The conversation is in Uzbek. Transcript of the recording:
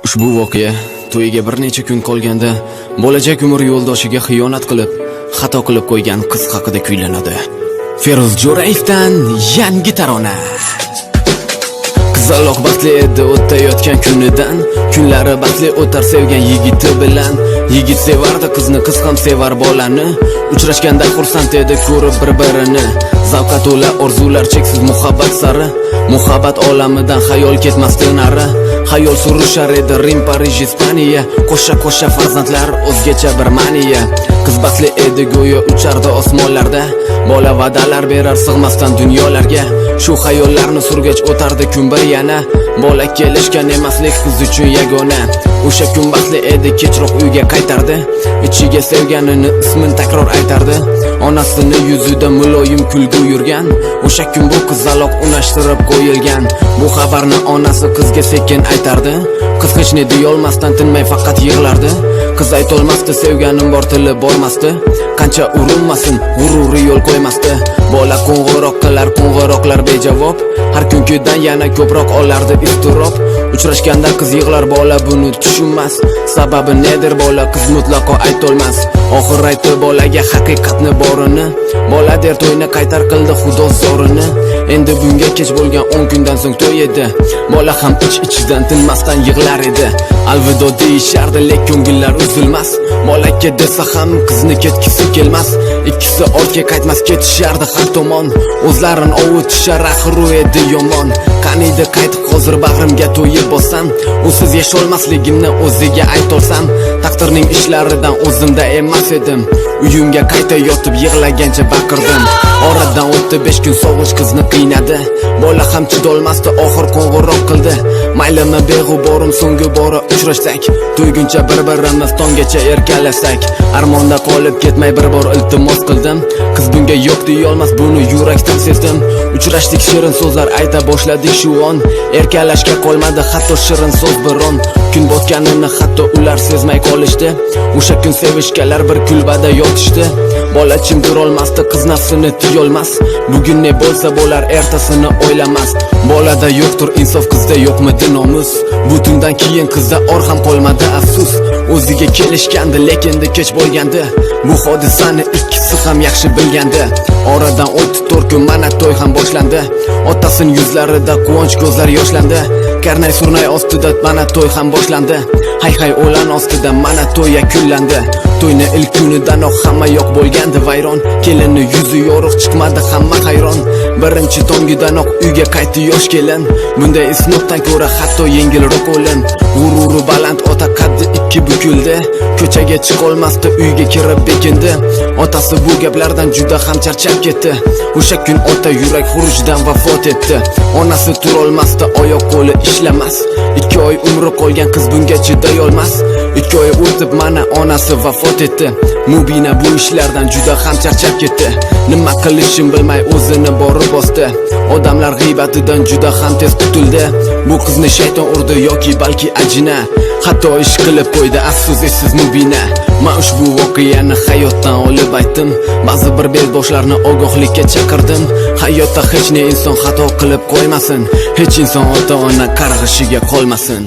Ushbu voqea to'yiga bir necha kun qolganda bo'lajak umr yo'ldoshiga xiyonat qilib, xato qilib qo'ygan qiz haqida kuylanadi. Feruz Jo'rayevdan yangi tarona. Qizaloq baxtli edi o'tayotgan kunidan, kunlari baxtli o'tar sevgan yigiti bilan. Yigit sevardi qizni, qiz ham sevar bolani. Uchrashganda xursand edi ko'rib bir-birini. Zavqqa to'la orzular cheksiz muhabbat sari. Muhabbat olamidan xayol ketmasdi nari. Xayol surishar edi Rim, Parij, Ispaniya. Qo'sha farzandlar o'zgacha bir maniya. Qiz baxtli edi go'yo uchardi osmonlarda. Bola va'dalar berar sig'masdan dunyolarga. Shu xayollarni surgach o'tardi kun bir yana. Bola kelishgan emaslik qiz uchun yagona. O'sha kun baxtli edi, kechroq uyga qaytardi. Ichiga sevganini ismin takror aytardi. Onasini yuzida muloyim kulgu yurgan. O'sha kun bu qizaloq unashtirib qo'yilgan. Bu xabarni onasi qizga sekin aytardi. Qiz hech ne deyolmasdan tinmay faqat yig'lardi. Qiz aytolmasdi sevganim bor, tili bormasdi. Qancha urinmasin, g'ururi yo'l qo'ymasdi. Bola qo'ng'iroq qilar, qo'ng'iroqlar bejavob. Har kungidan yana ko'proq olardi iztirob. Uchrashganda qiz yig'lar, bola buni tushunmas. Sababi nedir bola qiz mutlaqo aytolmas. Oxir aytdi bolaga haqiqatni borini. Bola der to'yni qaytar qildi xudo zorini. Endi bunga kech bo'lgan 10 kundan so'ng to'y edi. Bola ham ich-ichidan tinmasdan yig'lar edi. Alvido deyishardi, lekin ko'ngillar uzilmas. Bolaga desa ham qizni ketkisi kelmas. Ikkisi ortga qaytmas, ketishardi har tomon. O'zlarini ovutishar, axir edi yomon. Qaniydi qaytib hozir bag'rimga to'yib bossam, usiz yasholmasligimni o'ziga aytolsam, taqdirning ishlaridan o'zimda emas edim. Uyimga qayta yotib yig'lagancha baqirdim. Oradan o'tdi 5 kun, sog'inch qizni qiynadi. Bola ham chidolmasdi, oxir qo'ng'iroq qildi. Maylimi beg'uborim so'nggi bora uchrashsak, to'yguncha bir-birimiz tonggacha erkalasak. Armonda qolib ketmay bir bor iltimos qildim. Qiz bunga yo'q deyolmas, buni yurakdan sezdim. Uchrashdik, shirin so'zlar ayta boshladik shu on. Erkalashga qolmadi hatto shirin so'z biron. Kun botganini hatto ular sezmay qolishdi. O'sha kun sevishganlar bir kulbada yotishdi. Bola chim turolmasdi, qiz nafsini tiyolmas. Bugun ne bo'lsa bo'lar, ertasini o'ylamas. Bolada yo'qdir insof, qizda yo'qmidi nomus. Bu tundan keyin qizda or ham qolmadi afsus. O'ziga kelishgandi, lekin kech bo'lgandi. Bu hodisani ikkisi ham yaxshi bilgandi. Oradan o'tdi 4 kun, mana to'y ham boshlandi. Otasining yuzlarida quvonch ko'zlar yoshlandi. Karnay surnay ostida mana to'y ham boshlandi. Hay o'lan ostida mana to'y yakunlandi. To'yni ilk kunidanoq hamma yo'q bo'lgandi vayron. Kelinni yuzi yorug' chiqmadi, hamma hayron. Birinchi tongidanoq uyga qaytdi yosh kelin. Bunday isnobdan ko'ra hatto yengilroq o'lim. G'ururi baland ota qaddi ikki bukildi. Ko'chaga chiqolmasdi, uyga kirib bekindi. Otasi bu gaplardan juda ham charchab ketdi. O'sha kun ota yurak xurujidan vafot etdi. Onasi turolmasdi, oyoq qo'li ishlamas. 2 oy umri qolgan qiz bunga chiday olmas. 2 oy o'tib mana onasi vafot etdi. Mubina bu ishlardan juda ham charchab ketdi. Nima qilishini bilmay o'zini borib bosdi. Odamlar g'ibatidan juda ham tez qutuldi. Bu qizni shayton urdi yoki balki ajina. Hatto ish qilib qo'ydi, afsus essiz Mubina. Men ushbu voqeani hayotdan olib aytdim. Ba'zi bir bezboshlarni ogohlikka chaqirdim. Hayotda hech ne inson xato qilib qo'ymasin. Hech inson ota-ona qarg'ishiga qolmasin.